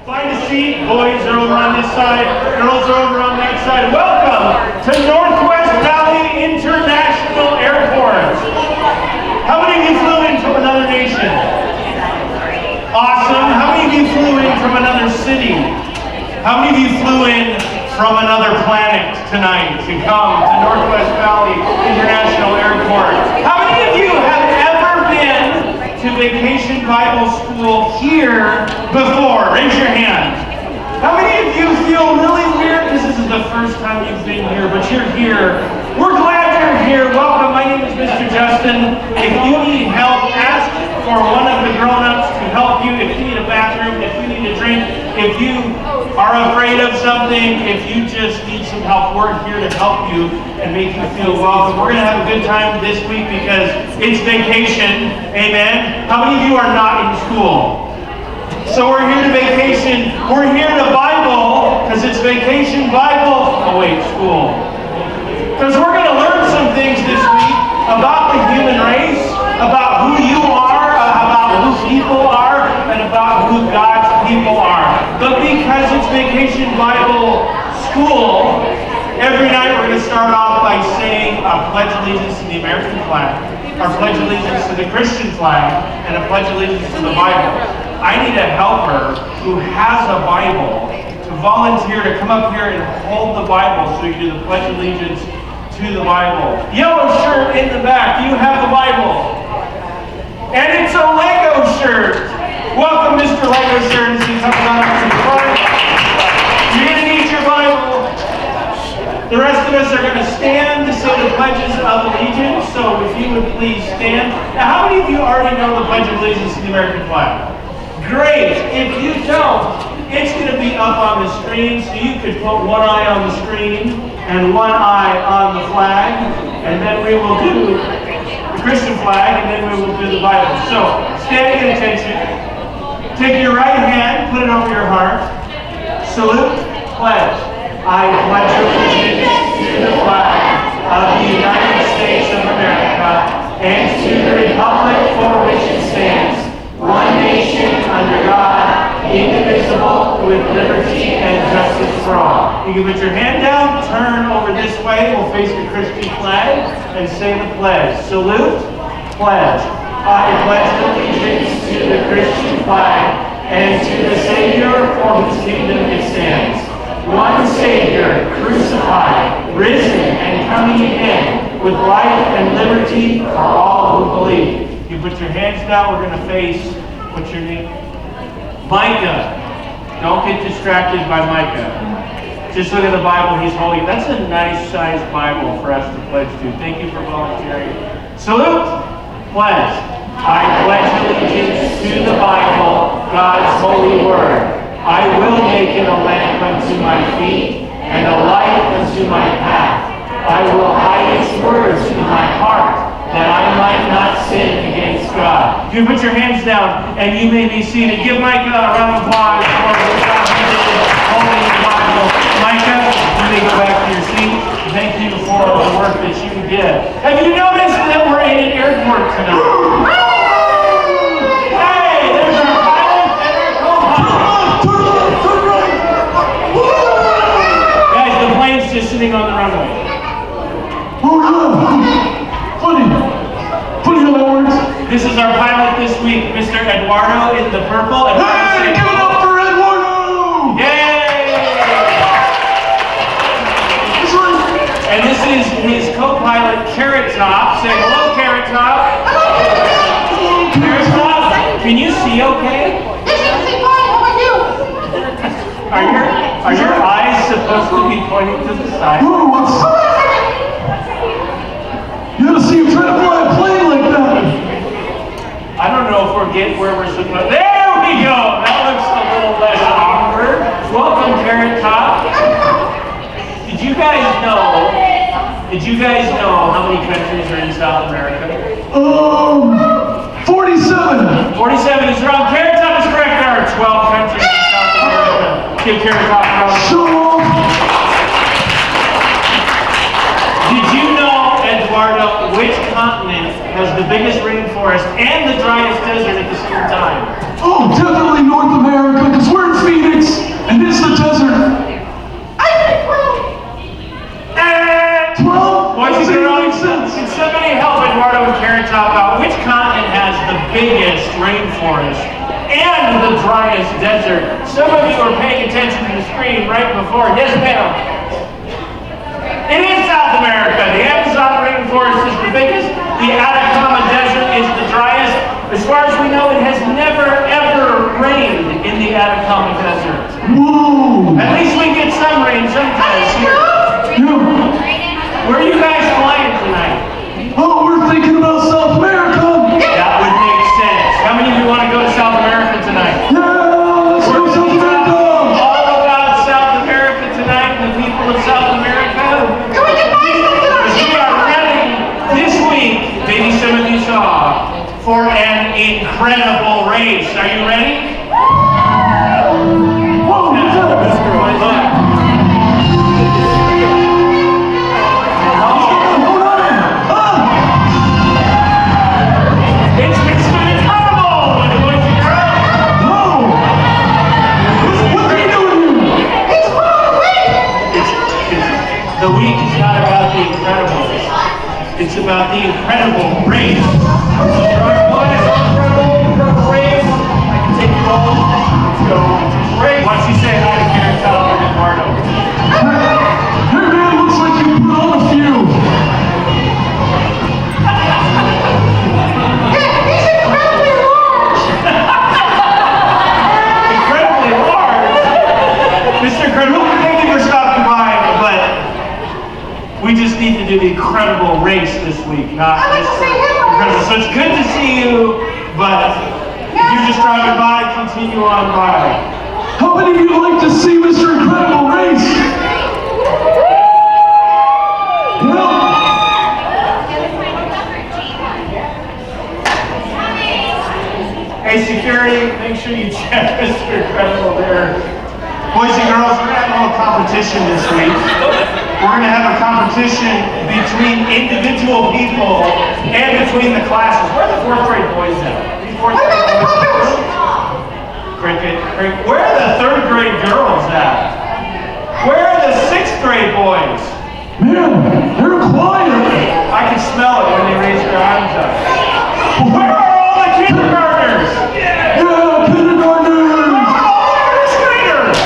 Find a seat. Boys are over on this side. Girls are over on that side. Welcome to Northwest Valley International Airport. How many of you flew in from another nation? Awesome. How many of you flew in from another city? How many of you flew in from another planet tonight to come to Northwest Valley International Airport? How many of you have ever been to Vacation Bible School here before? Raise your hand. How many of you feel really weird because this is the first time you've been here, but you're here? We're glad you're here. Welcome. My name is Mr. Justin. If you need help, ask for one of the grown-ups to help you. If you need a bathroom, if you need a drink, if you are afraid of something, if you just need some help, we're here to help you and make you feel welcome. We're going to have a good time this week because it's vacation. Amen. How many of you are not in school? So we're here to vacation. We're here to Bible because it's vacation Bible. Oh wait, school. Because we're going to learn some things this week about the human race, about who you are, about who people are, and about who God's people are. But because it's Vacation Bible School, every night we're going to start off by saying a pledge allegiance to the American flag, our pledge allegiance to the Christian flag, and a pledge allegiance to the Bible. I need a helper who has a Bible to volunteer to come up here and hold the Bible so you do the pledge allegiance to the Bible. Yellow shirt in the back. Do you have the Bible? And it's a Lego shirt. Welcome, Mr. Lego shirt, as he comes on up to the front. You're going to need your Bible. The rest of us are going to stand to say the pledges of allegiance. So if you would please stand. Now, how many of you already know the pledge of allegiance to the American flag? Great. If you don't, it's going to be up on the screen, so you could put one eye on the screen and one eye on the flag, and then we will do the Christian flag, and then we will do the Bible. So, standing at attention, take your right hand, put it over your heart, salute, pledge. I pledge allegiance to the flag of the United States of America and to the republic for which it stands, one nation under God, indivisible, with liberty and justice for all. You can put your hand down, turn over this way, we'll face the Christian flag, and say the pledge. Salute, pledge. I pledge allegiance to the Christian flag and to the Savior for whose kingdom it stands. One Savior, crucified, risen, and coming again, with life and liberty for all who believe. You put your hands down, we're going to face, what's your name? Micah. Don't get distracted by Micah. Just look at the Bible he's holding. That's a nice sized Bible for us to pledge to. Thank you for volunteering. Salute, pledge. I pledge allegiance to the Bible, God's holy word. I will make it a lamp unto my feet and a light unto my path. I will hide its words in my heart, that I might not sin against God. You put your hands down and you may be seated. Give Micah a round of applause for the job he did holding the Bible. Micah, you may go back to your seat. Thank you for the work that you did. Have you noticed that we're in an airport tonight? Hey, there's our pilot and our co-pilot. Guys, the plane's just sitting on the runway. This is our pilot this week, Mr. Eduardo in the purple. Hey, give it up for Eduardo! Yay! And this is his co-pilot, Carrot Top. Say hello, Carrot Top. Carrot Top, can you see okay? Are your eyes supposed to be pointing to the side? You gotta see him try to fly a plane like that. I don't know if we're getting where we're supposed to. There we go! That looks a little less awkward. Welcome, Carrot Top. Did you guys know how many countries are in South America? 47. 47 is wrong. Carrot Top is correct. There are 12 countries in South America. Give Carrot Top a round. Did you know, Eduardo, which continent has the biggest rainforest and the driest desert at the same time? Oh, definitely North America, because we're in Phoenix. desert. Some of you are paying attention to the screen right before. Yes, ma'am. It is South America. The Amazon rainforest is the biggest. The Atacama Desert is the driest. As far as we know, it has never, ever rained in the Atacama Desert. Whoa! At least we get some rain sometimes here. Yeah. Where are you guys flying tonight? Oh, we're thinking about South America. That would make sense. How many of you want to go to South America tonight? Yeah, let's go South America. All about South America tonight and the people of South America. Because we are ready this week, maybe some of you saw, for an incredible race. Are you ready? Whoa, what's that? It's Mr. Incredible, boys and girls. Whoa! What's he doing here? The week is not about the Incredibles. It's about the incredible race. Incredible race. I can take you home. Let's go. Race. Why don't you say hi to Karen, Tyler, and Mardo? Hey man, looks like you put on a few. Incredibly large. Mr. Incredible, thank you for stopping by, but we just need to do the incredible race this week, not Mr. Incredible. So it's good to see you, but if you're just driving by, continue on by. How many of you like to see Mr. Incredible race? Yeah. Hey, security, make sure you check Mr. Incredible there. Boys and girls, we're going to have a little competition this week. We're going to have a competition between individual people and between the classes. Where are the fourth grade boys at? Any fourth grade boys? Cricket. Where are the third grade girls at? Where are the sixth grade boys? Man, they're quiet. I can smell it when they raise their arms up. Where are all the kindergartners? Yeah, kindergartners. Where are all the first graders?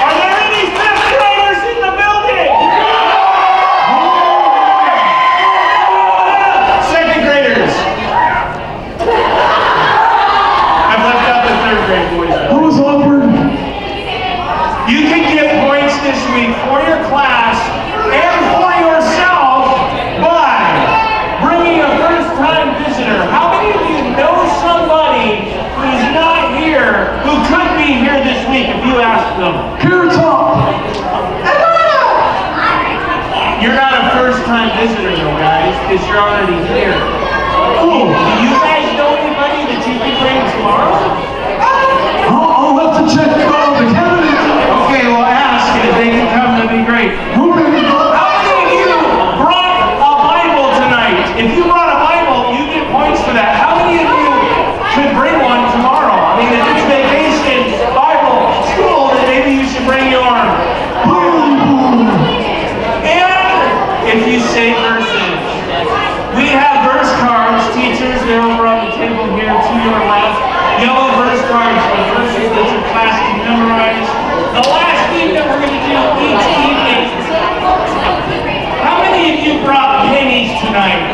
Are there any fifth graders in the building? Second graders. I've left out the third grade boys. That was awkward. You can get points this week for your class and for yourself by bringing a first-time visitor. How many of you know somebody who's not here who could be here this week if you ask them? Carrot top. You're not a first-time visitor though, guys, because you're already here. Oh, Do you guys know anybody that you can bring tomorrow? I'll have to check the cabinet. Okay, well ask, and if they can come, that'd be great. Okay. How many of you brought a Bible tonight? If you brought a Bible, you get points for that. How many of you could bring one tomorrow? I mean, if it's vacation, Bible, school, then maybe you should bring your Bible. And if you say verses, we have verse cards, teachers, they're over on the table here to your left. Yellow verse cards are verses that your class can memorize. The last thing that we're going to do each evening. How many of you brought pennies tonight?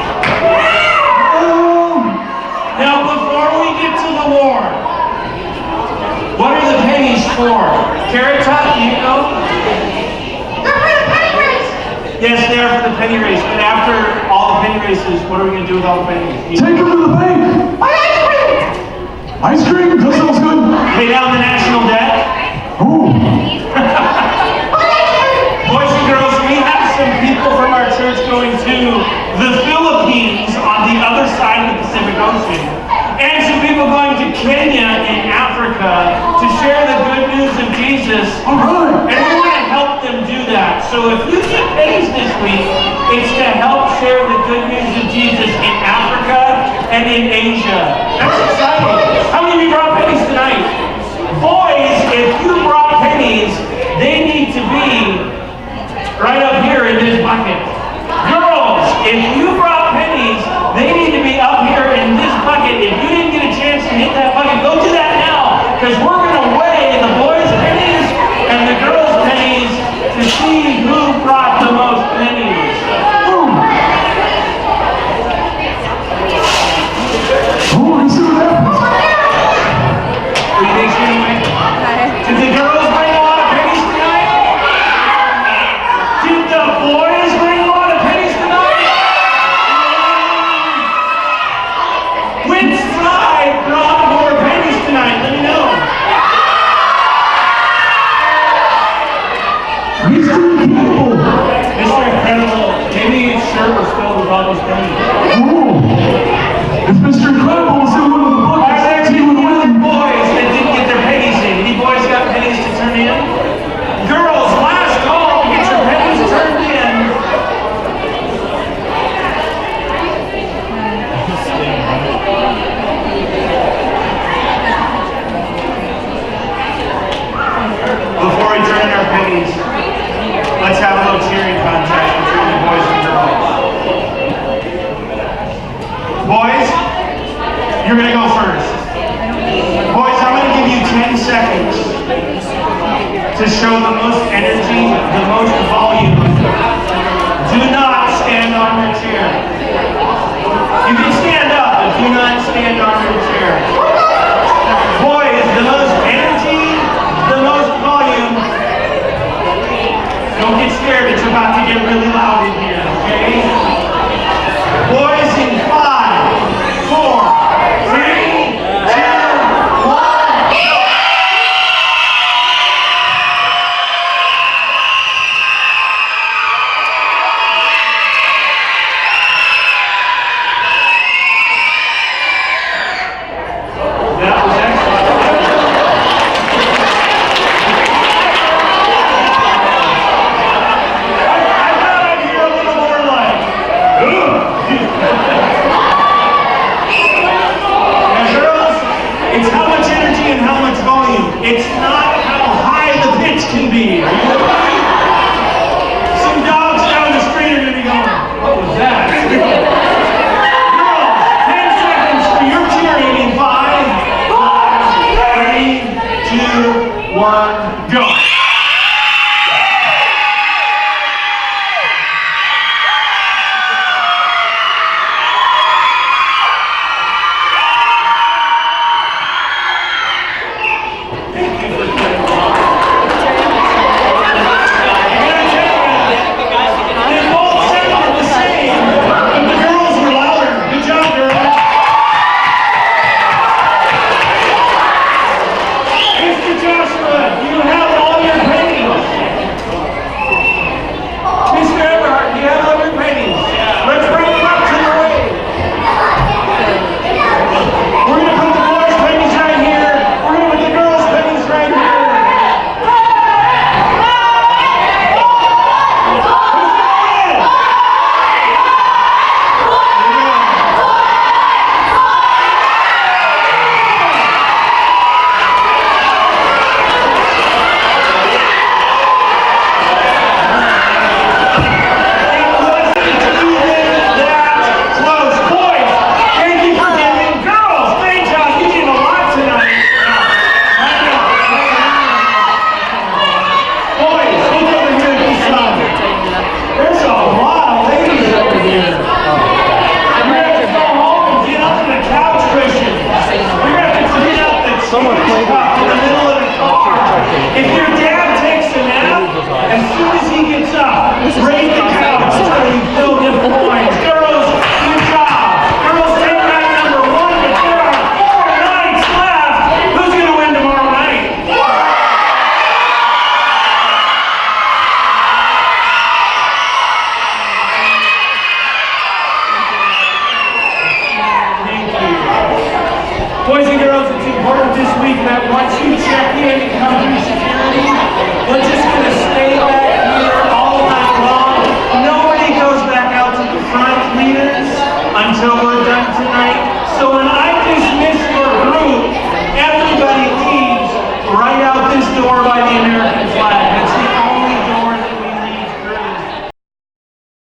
Now, before we get to the war, what are the pennies for? Carrot Top, do you know? They're for the penny race. Yes, they are for the penny race. But after all the penny races, what are we going to do with all the pennies? Take them to the bank. Buy ice cream. Ice cream? That sounds good. Pay down the national debt? Ooh. Boys and girls, we have some people from our church going to the Philippines on the other side of the Pacific Ocean. And some people going to Kenya in Africa to share the good news of Jesus. All right. And we want to help them do that. So if you get pennies this week, it's to help share the good news of Jesus in Africa and in Asia. That's exciting. How many of you brought pennies tonight? Boys, if you brought pennies, they need to be right up here in this bucket. Girls, if you brought pennies, they need to be up here in this bucket. If you didn't get a chance to hit that bucket, go do that now. because we're going to weigh the boys' pennies and the girls' pennies to see who brought the most pennies. Oh, let's see what happens. What do you think's going to win? Did the girls bring a lot of pennies tonight? Did the boys bring a lot of pennies tonight? Which side brought more pennies tonight? Let me know. Mr. Incredible. Mr. Incredible, maybe his shirt was filled with all those pennies. Ooh. If Mr. Incredible was in one of the Are buckets, there he any would other win. boys that didn't get their pennies in? Any boys got pennies to turn in? Girls, last call to get your pennies turned in. Before we turn in our pennies, let's have a little cheering contest between the boys and girls. Boys, you're going to go first. Boys, I'm going to give you 10 seconds to show the most energy, the most volume. Do not stand on your chair. You can stand up, but do not stand on your chair. Boys, the most energy, the most volume. Don't get scared, it's about to get really loud in here, okay? Boys, in 5, 4, 3, 2, 1, go! That was excellent. I thought I'd hear a little more like, now girls, it's how much energy and how much volume. It's not how high the pitch can be. Are you with me? Some dogs down the street are going to be going, what was that? Girls, 10 seconds for your cheering in 5, 4, 3, 2, 1, go. Boys and girls, it's important this week that once you check in and come through security, we're just going to stay back here all night long. Nobody goes back out to the front leaders until we're done tonight. So when I dismiss your group, everybody leaves right out this door